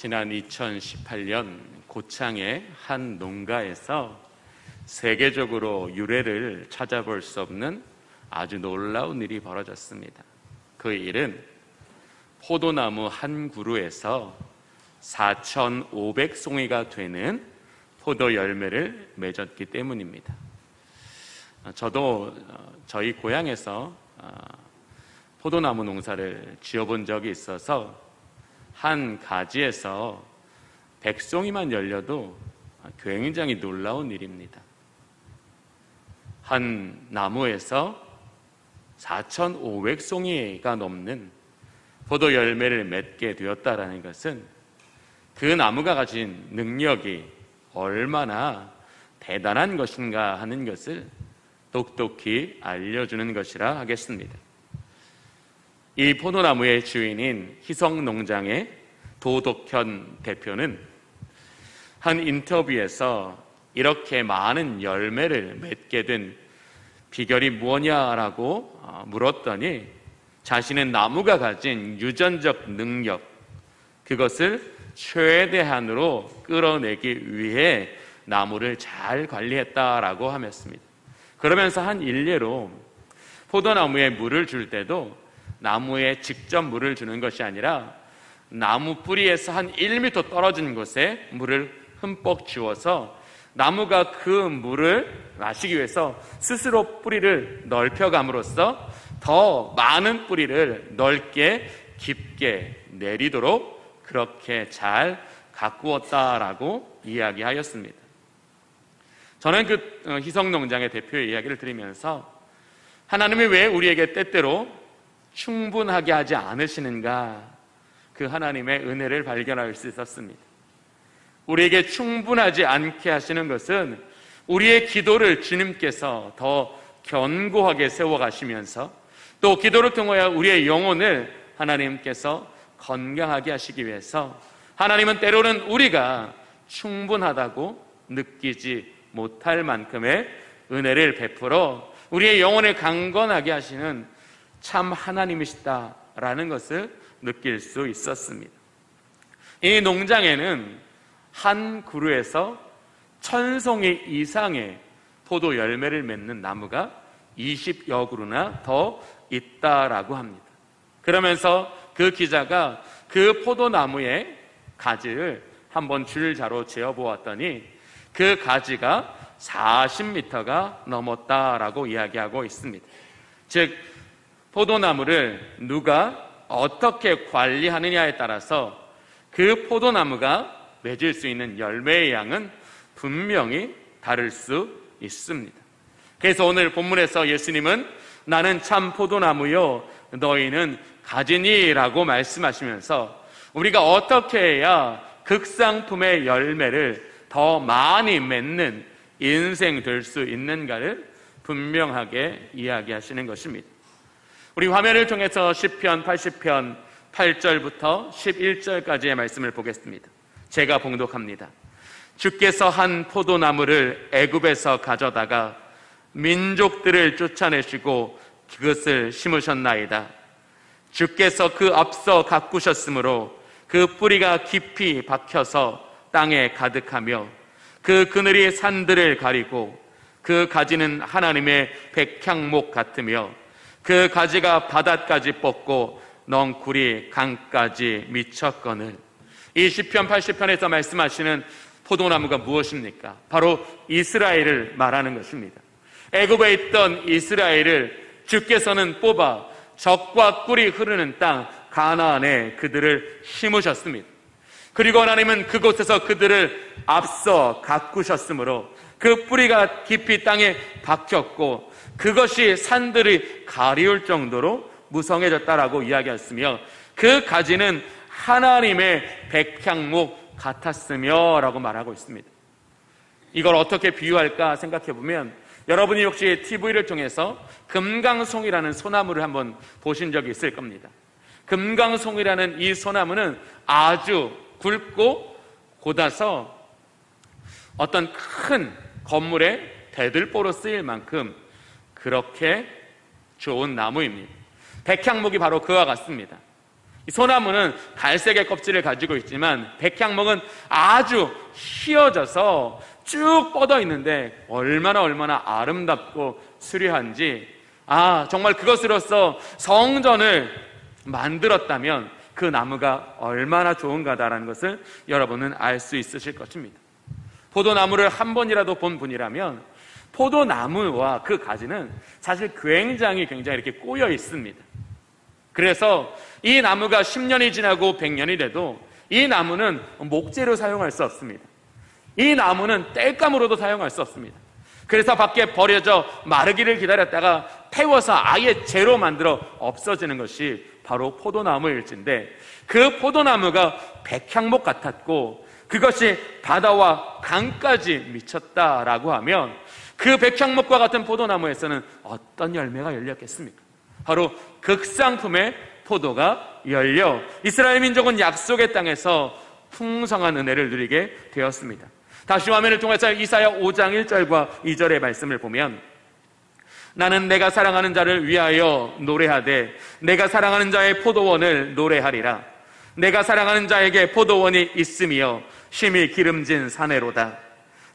지난 2018년 고창의 한 농가에서 세계적으로 유래를 찾아볼 수 없는 아주 놀라운 일이 벌어졌습니다. 그 일은 포도나무 한 그루에서 4,500송이가 되는 포도 열매를 맺었기 때문입니다. 저도 저희 고향에서 포도나무 농사를 지어본 적이 있어서 한 가지에서 100송이만 열려도 굉장히 놀라운 일입니다. 한 나무에서 4,500송이가 넘는 포도 열매를 맺게 되었다는 것은 그 나무가 가진 능력이 얼마나 대단한 것인가 하는 것을 똑똑히 알려주는 것이라 하겠습니다. 이 포도나무의 주인인 희성농장의 도덕현 대표는 한 인터뷰에서 이렇게 많은 열매를 맺게 된 비결이 무엇이냐라고 물었더니 자신은 나무가 가진 유전적 능력, 그것을 최대한으로 끌어내기 위해 나무를 잘 관리했다라고 하였습니다. 그러면서 한 일례로 포도나무에 물을 줄 때도 나무에 직접 물을 주는 것이 아니라 나무 뿌리에서 한 1m 떨어진 곳에 물을 흠뻑 주어서 나무가 그 물을 마시기 위해서 스스로 뿌리를 넓혀감으로써 더 많은 뿌리를 넓게 깊게 내리도록 그렇게 잘 가꾸었다라고 이야기하였습니다. 저는 그 희성농장의 대표의 이야기를 들으면서 하나님이 왜 우리에게 때때로 충분하게 하지 않으시는가, 그 하나님의 은혜를 발견할 수 있었습니다. 우리에게 충분하지 않게 하시는 것은 우리의 기도를 주님께서 더 견고하게 세워가시면서 또 기도를 통하여 우리의 영혼을 하나님께서 건강하게 하시기 위해서 하나님은 때로는 우리가 충분하다고 느끼지 못할 만큼의 은혜를 베풀어 우리의 영혼을 강건하게 하시는 참 하나님이시다라는 것을 느낄 수 있었습니다. 이 농장에는 한 그루에서 1,000송이 이상의 포도 열매를 맺는 나무가 20여 그루나 더 있다라고 합니다. 그러면서 그 기자가 그 포도나무의 가지를 한번 줄자로 재어보았더니 그 가지가 40m가 넘었다라고 이야기하고 있습니다. 즉 포도나무를 누가 어떻게 관리하느냐에 따라서 그 포도나무가 맺을 수 있는 열매의 양은 분명히 다를 수 있습니다. 그래서 오늘 본문에서 예수님은 나는 참 포도나무요 너희는 가지니라고 말씀하시면서 우리가 어떻게 해야 극상품의 열매를 더 많이 맺는 인생 될 수 있는가를 분명하게 이야기하시는 것입니다. 우리 화면을 통해서 시편 80편 8절부터 11절까지의 말씀을 보겠습니다. 제가 봉독합니다. 주께서 한 포도나무를 애굽에서 가져다가 민족들을 쫓아내시고 그것을 심으셨나이다. 주께서 그 앞서 가꾸셨으므로 그 뿌리가 깊이 박혀서 땅에 가득하며 그 그늘이 산들을 가리고 그 가지는 하나님의 백향목 같으며 그 가지가 바다까지 뻗고 넝쿨이 강까지 미쳤거늘. 이 시편 80편에서 말씀하시는 포도나무가 무엇입니까? 바로 이스라엘을 말하는 것입니다. 애굽에 있던 이스라엘을 주께서는 뽑아 젖과 꿀이 흐르는 땅 가나안에 그들을 심으셨습니다. 그리고 하나님은 그곳에서 그들을 앞서 가꾸셨으므로 그 뿌리가 깊이 땅에 박혔고 그것이 산들이 가리울 정도로 무성해졌다라고 이야기했으며 그 가지는 하나님의 백향목 같았으며 라고 말하고 있습니다. 이걸 어떻게 비유할까 생각해보면 여러분이 혹시 TV를 통해서 금강송이라는 소나무를 한번 보신 적이 있을 겁니다. 금강송이라는 이 소나무는 아주 굵고 곧아서 어떤 큰 건물의 대들보로 쓰일 만큼 그렇게 좋은 나무입니다. 백향목이 바로 그와 같습니다. 소나무는 갈색의 껍질을 가지고 있지만 백향목은 아주 휘어져서 쭉 뻗어 있는데 얼마나 아름답고 수려한지, 정말 그것으로서 성전을 만들었다면 그 나무가 얼마나 좋은가다라는 것을 여러분은 알 수 있으실 것입니다. 포도나무를 한 번이라도 본 분이라면 포도나무와 그 가지는 사실 굉장히 이렇게 꼬여 있습니다. 그래서 이 나무가 10년이 지나고 100년이 돼도 이 나무는 목재로 사용할 수 없습니다. 이 나무는 땔감으로도 사용할 수 없습니다. 그래서 밖에 버려져 마르기를 기다렸다가 태워서 아예 재로 만들어 없어지는 것이 바로 포도나무일진데, 그 포도나무가 백향목 같았고 그것이 바다와 강까지 미쳤다라고 하면 그 백향목과 같은 포도나무에서는 어떤 열매가 열렸겠습니까? 바로 극상품의 포도가 열려 이스라엘 민족은 약속의 땅에서 풍성한 은혜를 누리게 되었습니다. 다시 화면을 통해서 이사야 5장 1절과 2절의 말씀을 보면, 나는 내가 사랑하는 자를 위하여 노래하되 내가 사랑하는 자의 포도원을 노래하리라. 내가 사랑하는 자에게 포도원이 있으며 심히 기름진 사내로다.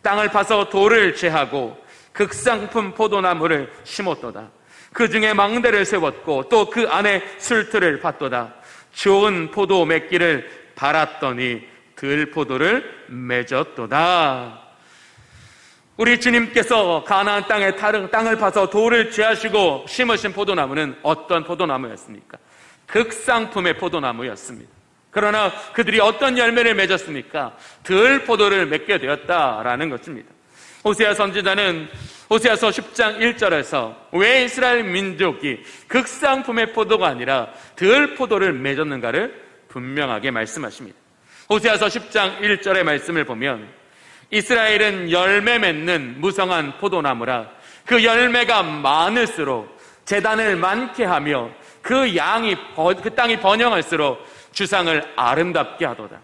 땅을 파서 돌을 제하고 극상품 포도나무를 심었도다. 그 중에 망대를 세웠고 또 그 안에 술틀을 팠도다. 좋은 포도 맺기를 바랐더니 들포도를 맺었도다. 우리 주님께서 가나안 땅에 땅을 파서 돌을 제하시고 심으신 포도나무는 어떤 포도나무였습니까? 극상품의 포도나무였습니다. 그러나 그들이 어떤 열매를 맺었습니까? 들포도를 맺게 되었다라는 것입니다. 호세아 선지자는 호세아서 10장 1절에서 왜 이스라엘 민족이 극상품의 포도가 아니라 들포도를 맺었는가를 분명하게 말씀하십니다. 호세아서 10장 1절의 말씀을 보면, 이스라엘은 열매 맺는 무성한 포도나무라. 그 열매가 많을수록 제단을 많게 하며 그 땅이 번영할수록 주상을 아름답게 하도다.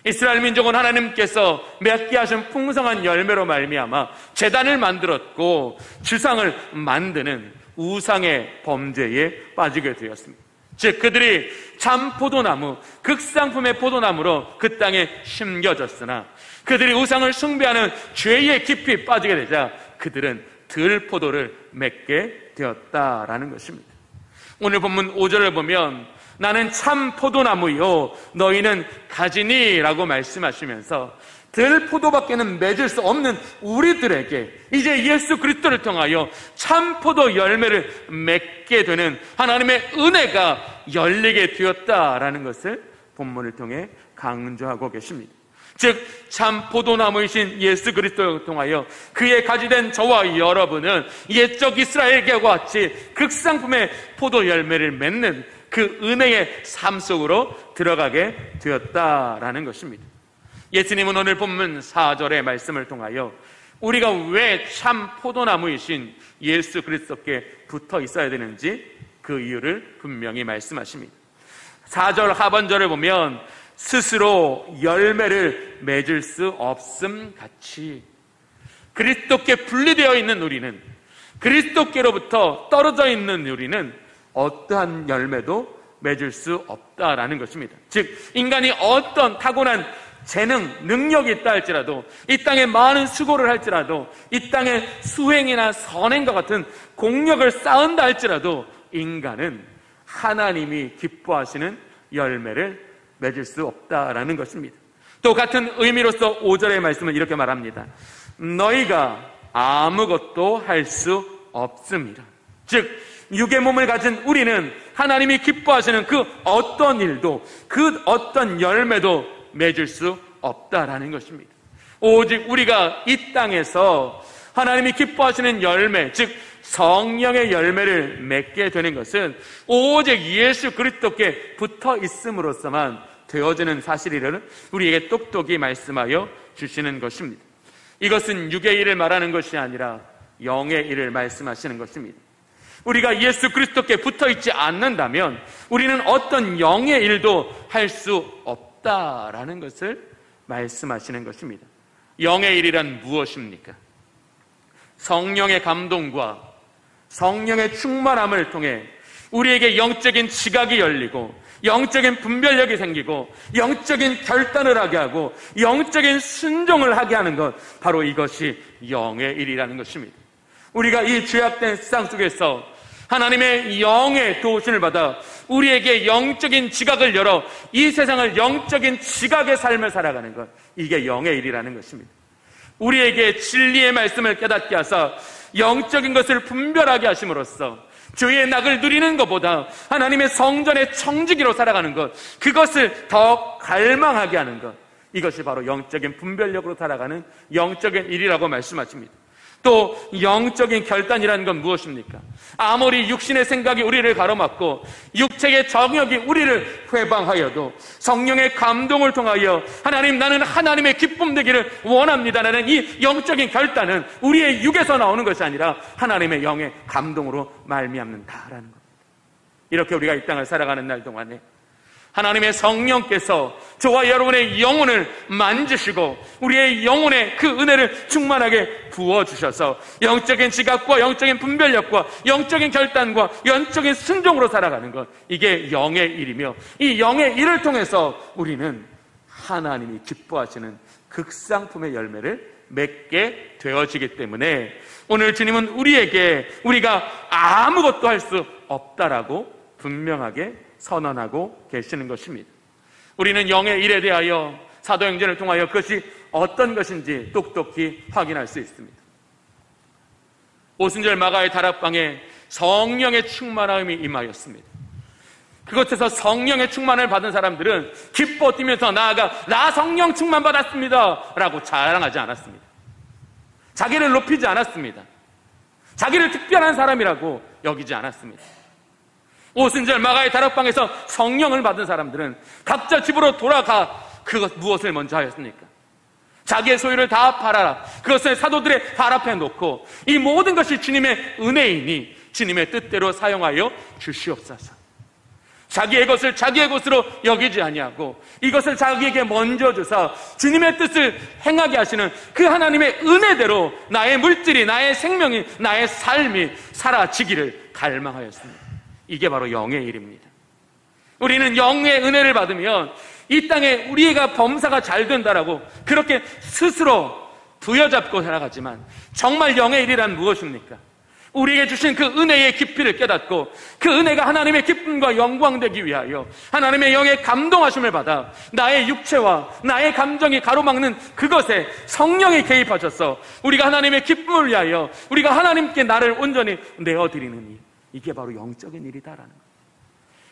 이스라엘 민족은 하나님께서 맺게 하신 풍성한 열매로 말미암아 제단을 만들었고 주상을 만드는 우상의 범죄에 빠지게 되었습니다. 즉 그들이 참 포도나무, 극상품의 포도나무로 그 땅에 심겨졌으나 그들이 우상을 숭배하는 죄에 깊이 빠지게 되자 그들은 들포도를 맺게 되었다라는 것입니다. 오늘 본문 5절을 보면 나는 참 포도나무요 너희는 가지니 라고 말씀하시면서 들포도밖에는 맺을 수 없는 우리들에게 이제 예수 그리스도를 통하여 참 포도 열매를 맺게 되는 하나님의 은혜가 열리게 되었다라는 것을 본문을 통해 강조하고 계십니다. 즉 참 포도나무이신 예수 그리스도를 통하여 그의 가지된 저와 여러분은 옛적 이스라엘과 같이 극상품의 포도 열매를 맺는 그 은혜의 삶 속으로 들어가게 되었다라는 것입니다. 예수님은 오늘 본문 4절의 말씀을 통하여 우리가 왜 참 포도나무이신 예수 그리스도께 붙어 있어야 되는지 그 이유를 분명히 말씀하십니다. 4절 하반절을 보면 스스로 열매를 맺을 수 없음 같이 그리스도께 분리되어 있는 우리는, 그리스도께로부터 떨어져 있는 우리는 어떠한 열매도 맺을 수 없다라는 것입니다. 즉 인간이 어떤 타고난 재능, 능력이 있다 할지라도, 이 땅에 많은 수고를 할지라도, 이 땅에 수행이나 선행과 같은 공력을 쌓은다 할지라도 인간은 하나님이 기뻐하시는 열매를 맺을 수 없다라는 것입니다. 또 같은 의미로서 5절의 말씀은 이렇게 말합니다. 너희가 아무것도 할 수 없습니다. 즉 육의 몸을 가진 우리는 하나님이 기뻐하시는 그 어떤 일도, 그 어떤 열매도 맺을 수 없다라는 것입니다. 오직 우리가 이 땅에서 하나님이 기뻐하시는 열매, 즉 성령의 열매를 맺게 되는 것은 오직 예수 그리스도께 붙어 있음으로써만 되어지는 사실이라는 우리에게 똑똑히 말씀하여 주시는 것입니다. 이것은 육의 일을 말하는 것이 아니라 영의 일을 말씀하시는 것입니다. 우리가 예수 그리스도께 붙어 있지 않는다면 우리는 어떤 영의 일도 할 수 없다라는 것을 말씀하시는 것입니다. 영의 일이란 무엇입니까? 성령의 감동과 성령의 충만함을 통해 우리에게 영적인 지각이 열리고 영적인 분별력이 생기고 영적인 결단을 하게 하고 영적인 순종을 하게 하는 것, 바로 이것이 영의 일이라는 것입니다. 우리가 이 죄악된 세상 속에서 하나님의 영의 도우심을 받아 우리에게 영적인 지각을 열어 이 세상을 영적인 지각의 삶을 살아가는 것, 이게 영의 일이라는 것입니다. 우리에게 진리의 말씀을 깨닫게 하사 영적인 것을 분별하게 하심으로써 주의 낙을 누리는 것보다 하나님의 성전의 청지기로 살아가는 것, 그것을 더 갈망하게 하는 것, 이것이 바로 영적인 분별력으로 살아가는 영적인 일이라고 말씀하십니다. 또 영적인 결단이라는 건 무엇입니까? 아무리 육신의 생각이 우리를 가로막고 육체의 정욕이 우리를 회방하여도 성령의 감동을 통하여 하나님, 나는 하나님의 기쁨 되기를 원합니다라는 이 영적인 결단은 우리의 육에서 나오는 것이 아니라 하나님의 영의 감동으로 말미암는다라는 겁니다. 이렇게 우리가 이 땅을 살아가는 날 동안에 하나님의 성령께서 저와 여러분의 영혼을 만지시고 우리의 영혼에 그 은혜를 충만하게 부어주셔서 영적인 지각과 영적인 분별력과 영적인 결단과 영적인 순종으로 살아가는 것, 이게 영의 일이며 이 영의 일을 통해서 우리는 하나님이 기뻐하시는 극상품의 열매를 맺게 되어지기 때문에 오늘 주님은 우리가 아무것도 할 수 없다라고 분명하게 선언하고 계시는 것입니다. 우리는 영의 일에 대하여 사도행전을 통하여 그것이 어떤 것인지 똑똑히 확인할 수 있습니다. 오순절 마가의 다락방에 성령의 충만함이 임하였습니다. 그곳에서 성령의 충만을 받은 사람들은 기뻐 뛰면서 나아가 나 성령 충만 받았습니다 라고 자랑하지 않았습니다. 자기를 높이지 않았습니다. 자기를 특별한 사람이라고 여기지 않았습니다. 오순절 마가의 다락방에서 성령을 받은 사람들은 각자 집으로 돌아가 그것 무엇을 먼저 하였습니까? 자기의 소유를 다 팔아라. 그것을 사도들의 발 앞에 놓고 이 모든 것이 주님의 은혜이니 주님의 뜻대로 사용하여 주시옵소서. 자기의 것을 자기의 것으로 여기지 아니하고 이것을 자기에게 먼저 주사 주님의 뜻을 행하게 하시는 그 하나님의 은혜대로 나의 물질이, 나의 생명이, 나의 삶이 사라지기를 갈망하였습니다. 이게 바로 영의 일입니다. 우리는 영의 은혜를 받으면 이 땅에 우리가 범사가 잘 된다라고 그렇게 스스로 부여잡고 살아가지만 정말 영의 일이란 무엇입니까? 우리에게 주신 그 은혜의 깊이를 깨닫고 그 은혜가 하나님의 기쁨과 영광 되기 위하여 하나님의 영의 감동하심을 받아 나의 육체와 나의 감정이 가로막는 그것에 성령이 개입하셔서 우리가 하나님의 기쁨을 위하여 우리가 하나님께 나를 온전히 내어드리는 일, 이게 바로 영적인 일이다라는 것.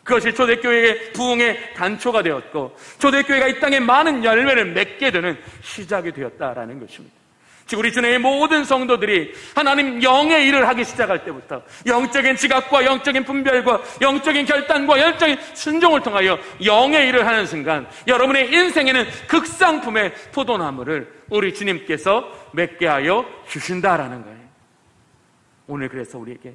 그것이 초대교회의 부흥의 단초가 되었고 초대교회가 이 땅에 많은 열매를 맺게 되는 시작이 되었다라는 것입니다. 즉 우리 주님의 모든 성도들이 하나님 영의 일을 하기 시작할 때부터 영적인 지각과 영적인 분별과 영적인 결단과 영적인 순종을 통하여 영의 일을 하는 순간 여러분의 인생에는 극상품의 포도나무를 우리 주님께서 맺게 하여 주신다라는 거예요. 오늘 그래서 우리에게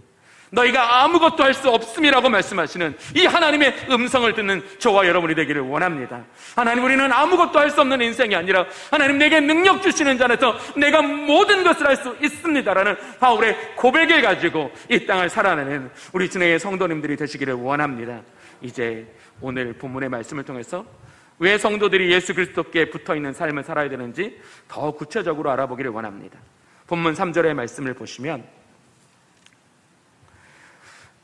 너희가 아무것도 할 수 없음이라고 말씀하시는 이 하나님의 음성을 듣는 저와 여러분이 되기를 원합니다. 하나님, 우리는 아무것도 할 수 없는 인생이 아니라 하나님 내게 능력 주시는 자 안에서 내가 모든 것을 할 수 있습니다라는 바울의 고백을 가지고 이 땅을 살아내는 우리 주님의 성도님들이 되시기를 원합니다. 이제 오늘 본문의 말씀을 통해서 왜 성도들이 예수 그리스도께 붙어있는 삶을 살아야 되는지 더 구체적으로 알아보기를 원합니다. 본문 3절의 말씀을 보시면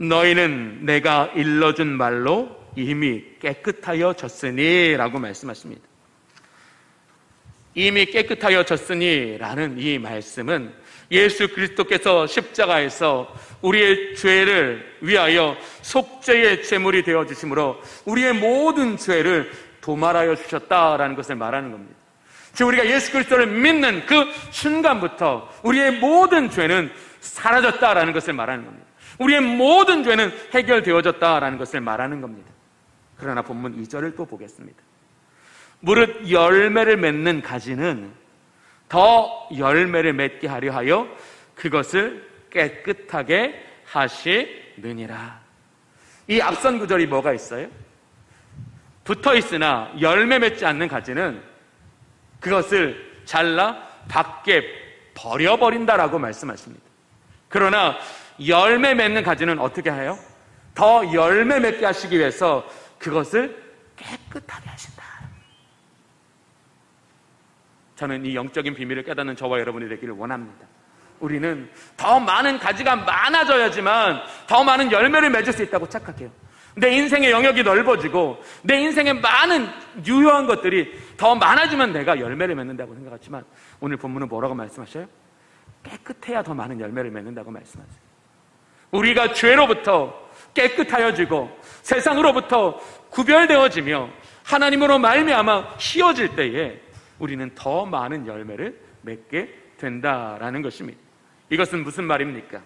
너희는 내가 일러준 말로 이미 깨끗하여졌으니 라고 말씀하십니다. 이미 깨끗하여졌으니 라는 이 말씀은 예수 그리스도께서 십자가에서 우리의 죄를 위하여 속죄의 제물이 되어주심으로 우리의 모든 죄를 도말하여 주셨다라는 것을 말하는 겁니다. 즉 우리가 예수 그리스도를 믿는 그 순간부터 우리의 모든 죄는 사라졌다라는 것을 말하는 겁니다. 우리의 모든 죄는 해결되어졌다라는 것을 말하는 겁니다. 그러나 본문 2절을 또 보겠습니다. 무릇 열매를 맺는 가지는 더 열매를 맺게 하려 하여 그것을 깨끗하게 하시느니라. 이 앞선 구절이 뭐가 있어요? 붙어있으나 열매 맺지 않는 가지는 그것을 잘라 밖에 버려버린다라고 말씀하십니다. 그러나 열매 맺는 가지는 어떻게 해요? 더 열매 맺게 하시기 위해서 그것을 깨끗하게 하신다. 저는 이 영적인 비밀을 깨닫는 저와 여러분이 되기를 원합니다. 우리는 더 많은 가지가 많아져야지만 더 많은 열매를 맺을 수 있다고 착각해요. 내 인생의 영역이 넓어지고 내 인생에 많은 유효한 것들이 더 많아지면 내가 열매를 맺는다고 생각하지만 오늘 본문은 뭐라고 말씀하셔요? 깨끗해야 더 많은 열매를 맺는다고 말씀하세요. 우리가 죄로부터 깨끗하여지고 세상으로부터 구별되어지며 하나님으로 말미암아 휘어질 때에 우리는 더 많은 열매를 맺게 된다라는 것입니다. 이것은 무슨 말입니까?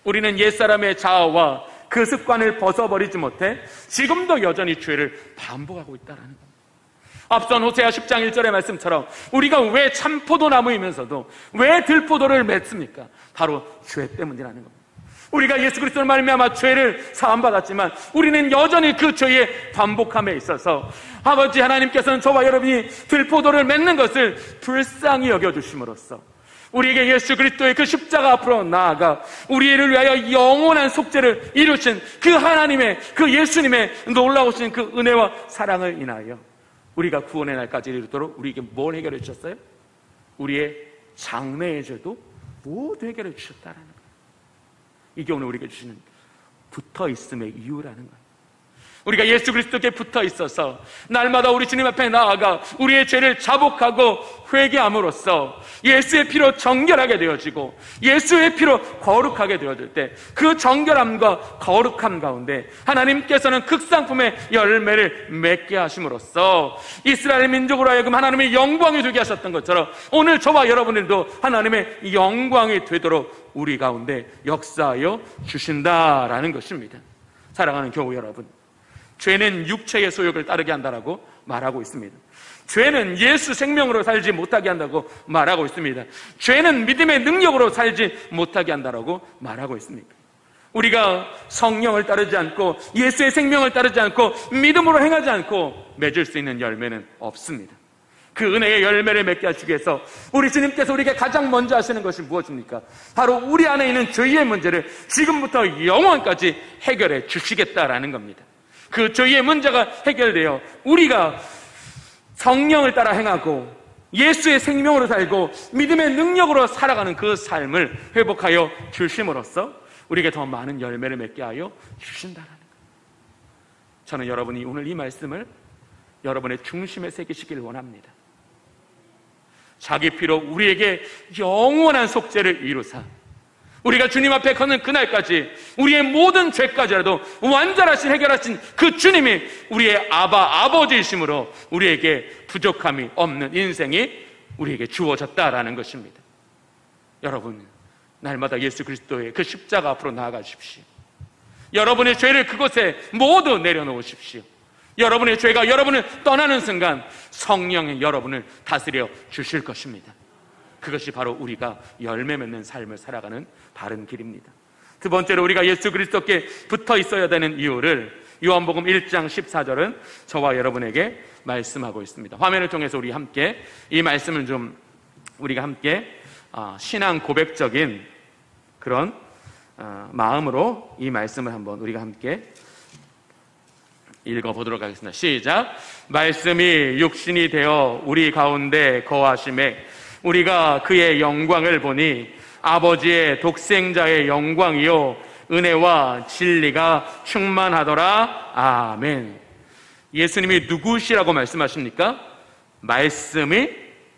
우리는 옛사람의 자아와 그 습관을 벗어버리지 못해 지금도 여전히 죄를 반복하고 있다는 겁니다. 앞선 호세아 10장 1절의 말씀처럼 우리가 왜 참포도나무이면서도 왜 들포도를 맺습니까? 바로 죄 때문이라는 겁니다. 우리가 예수 그리스도를 말미암아 죄를 사함받았지만 우리는 여전히 그 죄의 반복함에 있어서 아버지 하나님께서는 저와 여러분이 들포도를 맺는 것을 불쌍히 여겨주심으로써 우리에게 예수 그리스도의 그 십자가 앞으로 나아가 우리를 위하여 영원한 속죄를 이루신 그 하나님의 그 예수님의 놀라우신 그 은혜와 사랑을 인하여 우리가 구원의 날까지 이르도록 우리에게 뭘 해결해 주셨어요? 우리의 장래의 죄도 모두 해결해 주셨다라는 거예요. 이게 오늘 우리에게 주시는 붙어있음의 이유라는 거예요. 우리가 예수 그리스도께 붙어 있어서 날마다 우리 주님 앞에 나아가 우리의 죄를 자복하고 회개함으로써 예수의 피로 정결하게 되어지고 예수의 피로 거룩하게 되어질 때 그 정결함과 거룩함 가운데 하나님께서는 극상품의 열매를 맺게 하심으로써 이스라엘 민족으로 하여금 하나님의 영광이 되게 하셨던 것처럼 오늘 저와 여러분들도 하나님의 영광이 되도록 우리 가운데 역사하여 주신다라는 것입니다. 사랑하는 교우 여러분, 죄는 육체의 소욕을 따르게 한다라고 말하고 있습니다. 죄는 예수 생명으로 살지 못하게 한다고 말하고 있습니다. 죄는 믿음의 능력으로 살지 못하게 한다라고 말하고 있습니다. 우리가 성령을 따르지 않고 예수의 생명을 따르지 않고 믿음으로 행하지 않고 맺을 수 있는 열매는 없습니다. 그 은혜의 열매를 맺게 하시기 위해서 우리 주님께서 우리에게 가장 먼저 하시는 것이 무엇입니까? 바로 우리 안에 있는 죄의 문제를 지금부터 영원까지 해결해 주시겠다라는 겁니다. 그 죄의 문제가 해결되어 우리가 성령을 따라 행하고 예수의 생명으로 살고 믿음의 능력으로 살아가는 그 삶을 회복하여 주심으로써 우리에게 더 많은 열매를 맺게 하여 주신다는 거예요. 저는 여러분이 오늘 이 말씀을 여러분의 중심에 새기시길 원합니다. 자기 피로 우리에게 영원한 속죄를 이루사 우리가 주님 앞에 걷는 그날까지 우리의 모든 죄까지라도 완전하신 해결하신 그 주님이 우리의 아버지이심으로 우리에게 부족함이 없는 인생이 우리에게 주어졌다라는 것입니다. 여러분, 날마다 예수 그리스도의 그 십자가 앞으로 나아가십시오. 여러분의 죄를 그곳에 모두 내려놓으십시오. 여러분의 죄가 여러분을 떠나는 순간 성령이 여러분을 다스려 주실 것입니다. 그것이 바로 우리가 열매 맺는 삶을 살아가는 바른 길입니다. 두 번째로 우리가 예수 그리스도께 붙어 있어야 되는 이유를 요한복음 1장 14절은 저와 여러분에게 말씀하고 있습니다. 화면을 통해서 우리 함께 이 말씀을 좀 우리가 함께 신앙 고백적인 그런 마음으로 이 말씀을 한번 우리가 함께 읽어보도록 하겠습니다. 시작. 말씀이 육신이 되어 우리 가운데 거하심에 우리가 그의 영광을 보니 아버지의 독생자의 영광이요 은혜와 진리가 충만하더라. 아멘. 예수님이 누구시라고 말씀하십니까? 말씀이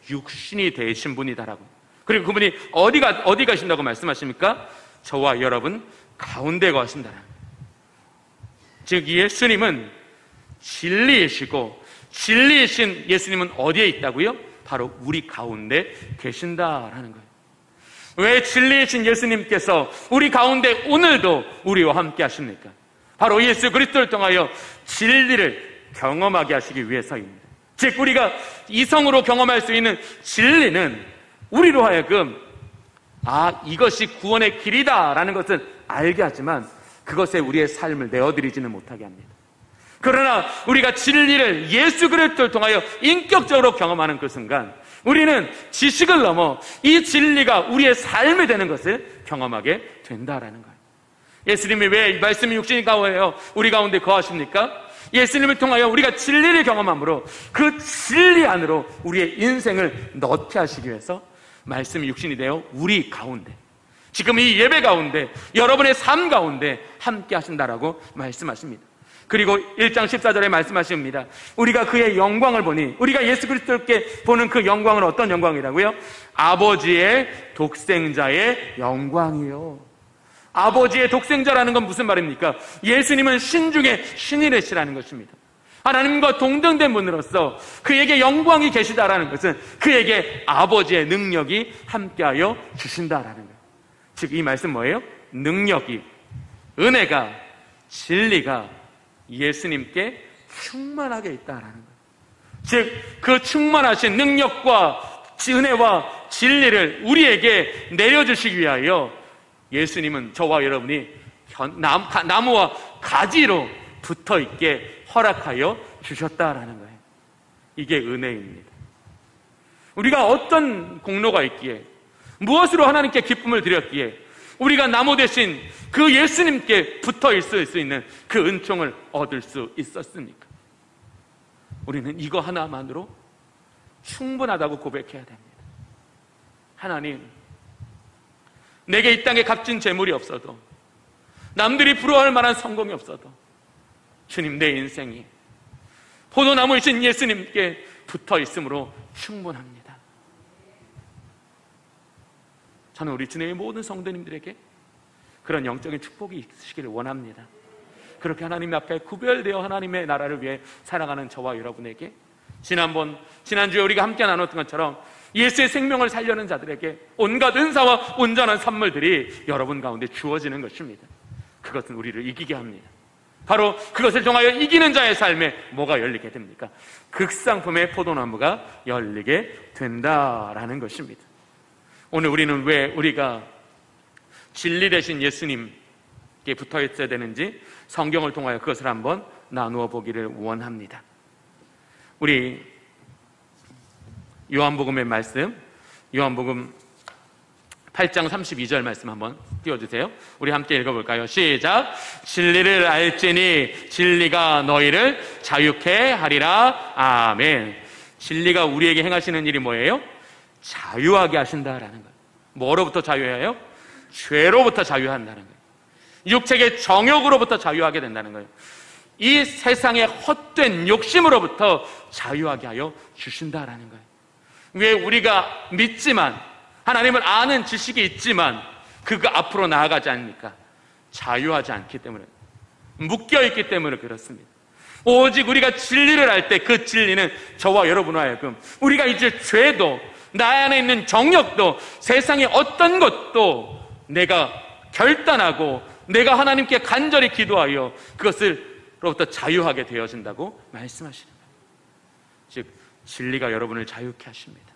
육신이 되신 분이다라고. 그리고 그분이 어디 가신다고 말씀하십니까? 저와 여러분 가운데 거하신다. 즉 예수님은 진리이시고 진리이신 예수님은 어디에 있다고요? 바로 우리 가운데 계신다라는 거예요. 왜 진리이신 예수님께서 우리 가운데 오늘도 우리와 함께 하십니까? 바로 예수 그리스도를 통하여 진리를 경험하게 하시기 위해서입니다. 즉 우리가 이성으로 경험할 수 있는 진리는 우리로 하여금 이것이 구원의 길이다라는 것을 알게 하지만 그것에 우리의 삶을 내어드리지는 못하게 합니다. 그러나 우리가 진리를 예수 그리스도를 통하여 인격적으로 경험하는 그 순간 우리는 지식을 넘어 이 진리가 우리의 삶이 되는 것을 경험하게 된다라는 거예요. 예수님이 왜 말씀이 육신이 가운데요 우리 가운데 거하십니까? 예수님을 통하여 우리가 진리를 경험함으로 그 진리 안으로 우리의 인생을 넣게 하시기 위해서 말씀이 육신이 되어 우리 가운데, 지금 이 예배 가운데, 여러분의 삶 가운데 함께 하신다라고 말씀하십니다. 그리고 1장 14절에 말씀하십니다. 우리가 그의 영광을 보니, 우리가 예수 그리스도께 보는 그 영광은 어떤 영광이라고요? 아버지의 독생자의 영광이요. 아버지의 독생자라는 건 무슨 말입니까? 예수님은 신 중에 신이시라는 것입니다. 하나님과 동등된 분으로서 그에게 영광이 계시다라는 것은 그에게 아버지의 능력이 함께하여 주신다라는 거예요. 즉 이 말씀 뭐예요? 능력이, 은혜가, 진리가 예수님께 충만하게 있다라는 거예요. 즉 그 충만하신 능력과 은혜와 진리를 우리에게 내려주시기 위하여 예수님은 저와 여러분이 나무와 가지로 붙어있게 허락하여 주셨다라는 거예요. 이게 은혜입니다. 우리가 어떤 공로가 있기에, 무엇으로 하나님께 기쁨을 드렸기에 우리가 나무 대신 그 예수님께 붙어 있을 수 있는 그 은총을 얻을 수 있었습니까? 우리는 이거 하나만으로 충분하다고 고백해야 됩니다. 하나님, 내게 이 땅에 값진 재물이 없어도, 남들이 부러워할 만한 성공이 없어도, 주님, 내 인생이 포도나무이신 예수님께 붙어 있으므로 충분합니다. 저는 우리 주님의 모든 성도님들에게 그런 영적인 축복이 있으시기를 원합니다. 그렇게 하나님 앞에 구별되어 하나님의 나라를 위해 살아가는 저와 여러분에게 지난주에 우리가 함께 나눴던 것처럼 예수의 생명을 살려는 자들에게 온갖 은사와 온전한 선물들이 여러분 가운데 주어지는 것입니다. 그것은 우리를 이기게 합니다. 바로 그것을 통하여 이기는 자의 삶에 뭐가 열리게 됩니까? 극상품의 포도나무가 열리게 된다라는 것입니다. 오늘 우리는 왜 우리가 진리 되신 예수님께 붙어 있어야 되는지 성경을 통하여 그것을 한번 나누어 보기를 원합니다. 우리 요한복음의 말씀, 요한복음 8장 32절 말씀 한번 띄워주세요. 우리 함께 읽어볼까요? 시작. 진리를 알지니 진리가 너희를 자유케 하리라. 아멘. 진리가 우리에게 행하시는 일이 뭐예요? 자유하게 하신다라는 거예요. 뭐로부터 자유해요? 죄로부터 자유한다는 거예요. 육체의 정욕으로부터 자유하게 된다는 거예요. 이 세상의 헛된 욕심으로부터 자유하게 하여 주신다라는 거예요. 왜 우리가 믿지만, 하나님을 아는 지식이 있지만 그 앞으로 나아가지 않습니까? 자유하지 않기 때문에, 묶여있기 때문에 그렇습니다. 오직 우리가 진리를 알 때 그 진리는 저와 여러분과 하여금 우리가 이제 죄도, 나 안에 있는 정욕도, 세상의 어떤 것도 내가 결단하고 내가 하나님께 간절히 기도하여 그것을로부터 자유하게 되어진다고 말씀하시는 거예요. 즉 진리가 여러분을 자유케 하십니다.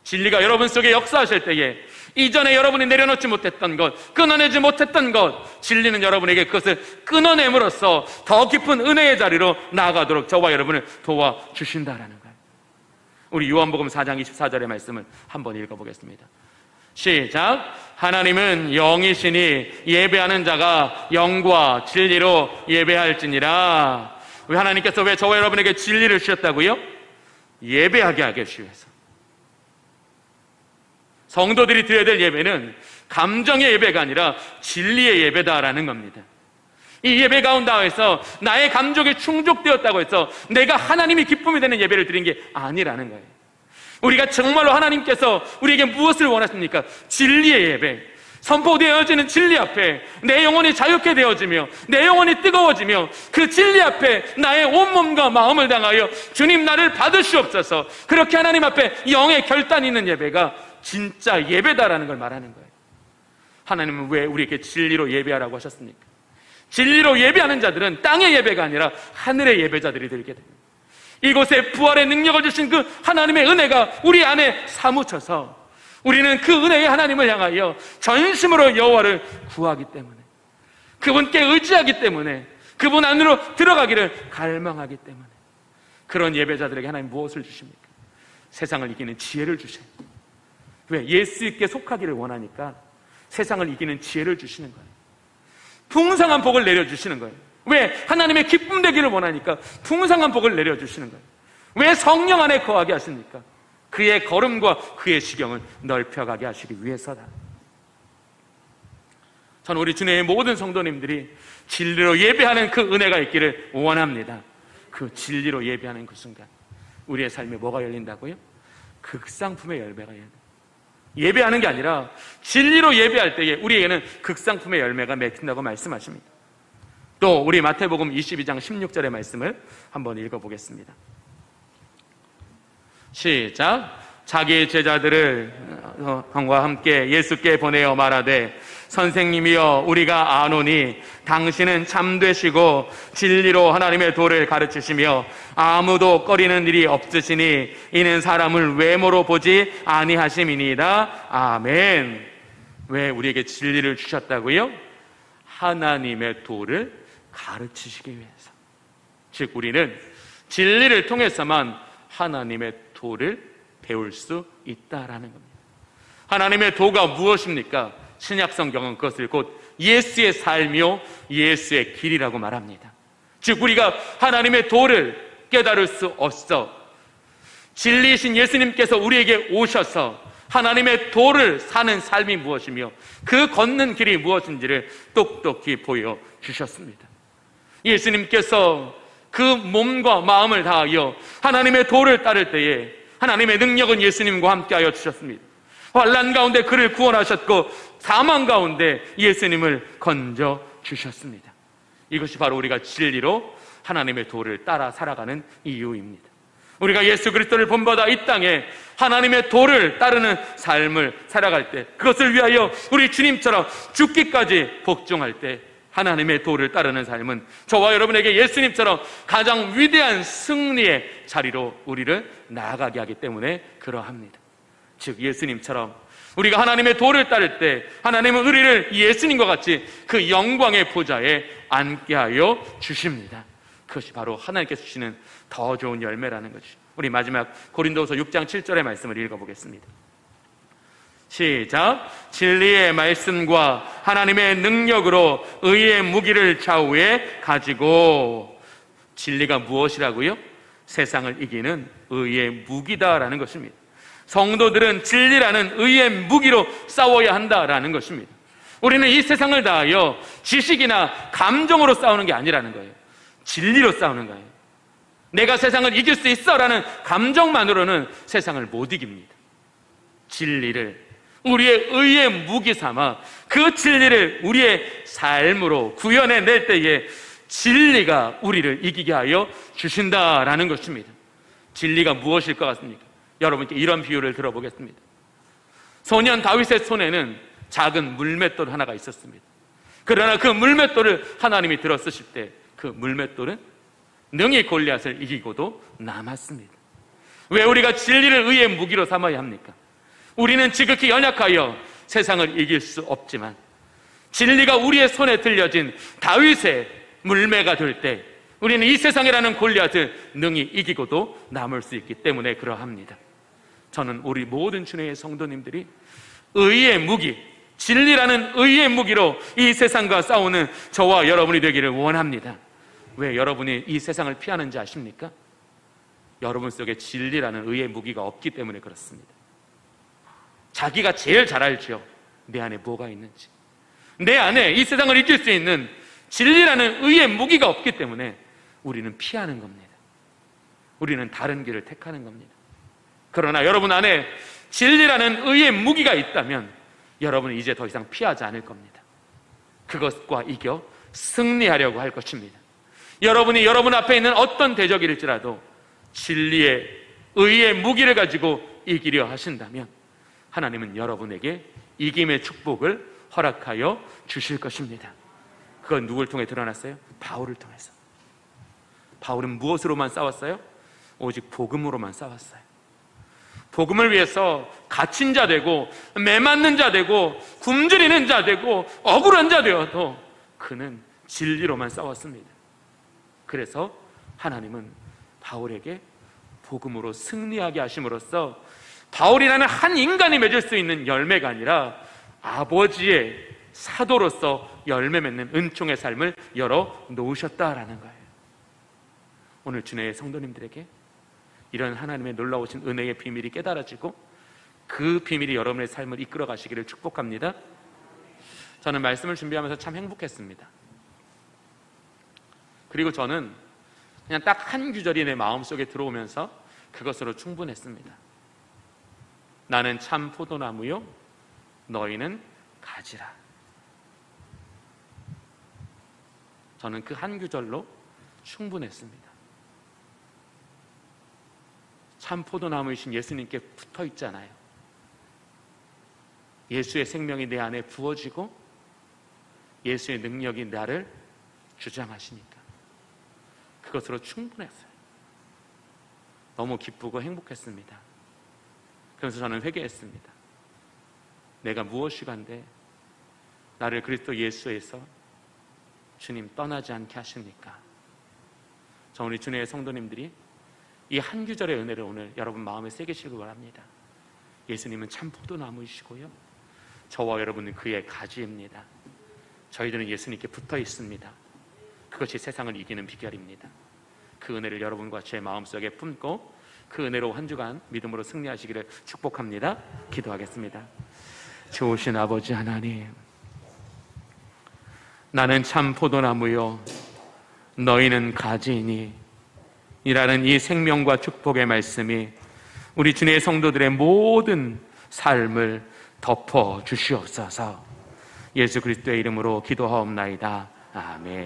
진리가 여러분 속에 역사하실 때에 이전에 여러분이 내려놓지 못했던 것, 끊어내지 못했던 것, 진리는 여러분에게 그것을 끊어냄으로써 더 깊은 은혜의 자리로 나아가도록 저와 여러분을 도와주신다라는 거예요. 우리 요한복음 4장 24절의 말씀을 한번 읽어보겠습니다. 시작. 하나님은 영이시니 예배하는 자가 영과 진리로 예배할지니라. 왜 하나님께서 왜 저와 여러분에게 진리를 주셨다고요? 예배하게 하기 위해서. 성도들이 드려야 될 예배는 감정의 예배가 아니라 진리의 예배다라는 겁니다. 이 예배 가운데에서 나의 감정이 충족되었다고 해서 내가 하나님이 기쁨이 되는 예배를 드린 게 아니라는 거예요. 우리가 정말로 하나님께서 우리에게 무엇을 원하십니까? 진리의 예배, 선포되어지는 진리 앞에 내 영혼이 자유케 되어지며 내 영혼이 뜨거워지며 그 진리 앞에 나의 온몸과 마음을 당하여 주님 나를 받으시옵소서, 그렇게 하나님 앞에 영의 결단이 있는 예배가 진짜 예배다라는 걸 말하는 거예요. 하나님은 왜 우리에게 진리로 예배하라고 하셨습니까? 진리로 예배하는 자들은 땅의 예배가 아니라 하늘의 예배자들이 되게 됩니다. 이곳에 부활의 능력을 주신 그 하나님의 은혜가 우리 안에 사무쳐서 우리는 그 은혜의 하나님을 향하여 전심으로 여호와를 구하기 때문에, 그분께 의지하기 때문에, 그분 안으로 들어가기를 갈망하기 때문에 그런 예배자들에게 하나님 무엇을 주십니까? 세상을 이기는 지혜를 주셔요. 왜? 예수께 속하기를 원하니까 세상을 이기는 지혜를 주시는 거예요. 풍성한 복을 내려주시는 거예요. 왜? 하나님의 기쁨 되기를 원하니까 풍성한 복을 내려주시는 거예요. 왜? 성령 안에 거하게 하십니까? 그의 걸음과 그의 시경을 넓혀가게 하시기 위해서다. 저는 우리 주님의 모든 성도님들이 진리로 예배하는 그 은혜가 있기를 원합니다. 그 진리로 예배하는 그 순간 우리의 삶에 뭐가 열린다고요? 극상품의 열매가 열려요. 예배하는 게 아니라 진리로 예배할 때에 우리에게는 극상품의 열매가 맺힌다고 말씀하십니다. 또 우리 마태복음 22장 16절의 말씀을 한번 읽어보겠습니다. 시작. 자기 제자들을 과 함께 예수께 보내어 말하되 선생님이여 우리가 아노니 당신은 참되시고 진리로 하나님의 도를 가르치시며 아무도 꺼리는 일이 없으시니 이는 사람을 외모로 보지 아니하심이니이다. 아멘. 왜 우리에게 진리를 주셨다고요? 하나님의 도를 가르치시기 위해서. 즉 우리는 진리를 통해서만 하나님의 도를 배울 수 있다라는 겁니다. 하나님의 도가 무엇입니까? 신약 성경은 그것을 곧 예수의 삶이요 예수의 길이라고 말합니다. 즉 우리가 하나님의 도를 깨달을 수 없어 진리이신 예수님께서 우리에게 오셔서 하나님의 도를 사는 삶이 무엇이며 그 걷는 길이 무엇인지를 똑똑히 보여주셨습니다. 예수님께서 그 몸과 마음을 다하여 하나님의 도를 따를 때에 하나님의 능력은 예수님과 함께하여 주셨습니다. 환난 가운데 그를 구원하셨고 사망 가운데 예수님을 건져 주셨습니다. 이것이 바로 우리가 진리로 하나님의 도를 따라 살아가는 이유입니다. 우리가 예수 그리스도를 본받아 이 땅에 하나님의 도를 따르는 삶을 살아갈 때 그것을 위하여 우리 주님처럼 죽기까지 복종할 때 하나님의 도를 따르는 삶은 저와 여러분에게 예수님처럼 가장 위대한 승리의 자리로 우리를 나아가게 하기 때문에 그러합니다. 즉 예수님처럼 우리가 하나님의 도를 따를 때 하나님은 우리를 예수님과 같이 그 영광의 보좌에 앉게 하여 주십니다. 그것이 바로 하나님께서 주시는 더 좋은 열매라는 것이죠. 우리 마지막 고린도후서 6장 7절의 말씀을 읽어보겠습니다. 시작. 진리의 말씀과 하나님의 능력으로 의의 무기를 좌우에 가지고. 진리가 무엇이라고요? 세상을 이기는 의의 무기다라는 것입니다. 성도들은 진리라는 의의 무기로 싸워야 한다라는 것입니다. 우리는 이 세상을 다하여 지식이나 감정으로 싸우는 게 아니라는 거예요. 진리로 싸우는 거예요. 내가 세상을 이길 수 있어라는 감정만으로는 세상을 못 이깁니다. 진리를 우리의 의의 무기 삼아 그 진리를 우리의 삶으로 구현해낼 때에 진리가 우리를 이기게 하여 주신다라는 것입니다. 진리가 무엇일 것 같습니까? 여러분께 이런 비유를 들어보겠습니다. 소년 다윗의 손에는 작은 물맷돌 하나가 있었습니다. 그러나 그 물맷돌을 하나님이 들어쓰실 때 그 물맷돌은 능히 골리앗을 이기고도 남았습니다. 왜 우리가 진리를 의의 무기로 삼아야 합니까? 우리는 지극히 연약하여 세상을 이길 수 없지만 진리가 우리의 손에 들려진 다윗의 물매가 될 때 우리는 이 세상이라는 골리앗을 능히 이기고도 남을 수 있기 때문에 그러합니다. 저는 우리 모든 주님의 성도님들이 의의 무기, 진리라는 의의 무기로 이 세상과 싸우는 저와 여러분이 되기를 원합니다. 왜 여러분이 이 세상을 피하는지 아십니까? 여러분 속에 진리라는 의의 무기가 없기 때문에 그렇습니다. 자기가 제일 잘 알죠. 내 안에 뭐가 있는지. 내 안에 이 세상을 이길 수 있는 진리라는 의의 무기가 없기 때문에 우리는 피하는 겁니다. 우리는 다른 길을 택하는 겁니다. 그러나 여러분 안에 진리라는 의의 무기가 있다면 여러분은 이제 더 이상 피하지 않을 겁니다. 그것과 이겨 승리하려고 할 것입니다. 여러분이 여러분 앞에 있는 어떤 대적일지라도 진리의 의의 무기를 가지고 이기려 하신다면 하나님은 여러분에게 이김의 축복을 허락하여 주실 것입니다. 그건 누굴 통해 드러났어요? 바울을 통해서. 바울은 무엇으로만 싸웠어요? 오직 복음으로만 싸웠어요. 복음을 위해서 갇힌 자 되고 매맞는 자 되고 굶주리는 자 되고 억울한 자 되어도 그는 진리로만 싸웠습니다. 그래서 하나님은 바울에게 복음으로 승리하게 하심으로써 바울이라는 한 인간이 맺을 수 있는 열매가 아니라 아버지의 사도로서 열매 맺는 은총의 삶을 열어 놓으셨다라는 거예요. 오늘 주님의 성도님들에게 이런 하나님의 놀라우신 은혜의 비밀이 깨달아지고 그 비밀이 여러분의 삶을 이끌어 가시기를 축복합니다. 저는 말씀을 준비하면서 참 행복했습니다. 그리고 저는 그냥 딱 한 구절이 내 마음속에 들어오면서 그것으로 충분했습니다. 나는 참 포도나무요 너희는 가지라. 저는 그 한 구절로 충분했습니다. 참 포도나무이신 예수님께 붙어 있잖아요. 예수의 생명이 내 안에 부어지고 예수의 능력이 나를 주장하시니까 그것으로 충분했어요. 너무 기쁘고 행복했습니다. 그래서 저는 회개했습니다. 내가 무엇이간데 나를 그리스도 예수에서 주님 떠나지 않게 하십니까? 저 우리 주님의 성도님들이 이 한 구절의 은혜를 오늘 여러분 마음에 새기시길 바랍니다. 예수님은 참 포도나무이시고요, 저와 여러분은 그의 가지입니다. 저희들은 예수님께 붙어 있습니다. 그것이 세상을 이기는 비결입니다. 그 은혜를 여러분과 제 마음속에 품고 그 은혜로 한 주간 믿음으로 승리하시기를 축복합니다. 기도하겠습니다. 좋으신 아버지 하나님, 나는 참 포도나무요 너희는 가지이니 이라는 이 생명과 축복의 말씀이 우리 주님의 성도들의 모든 삶을 덮어 주시옵소서. 예수 그리스도의 이름으로 기도하옵나이다. 아멘.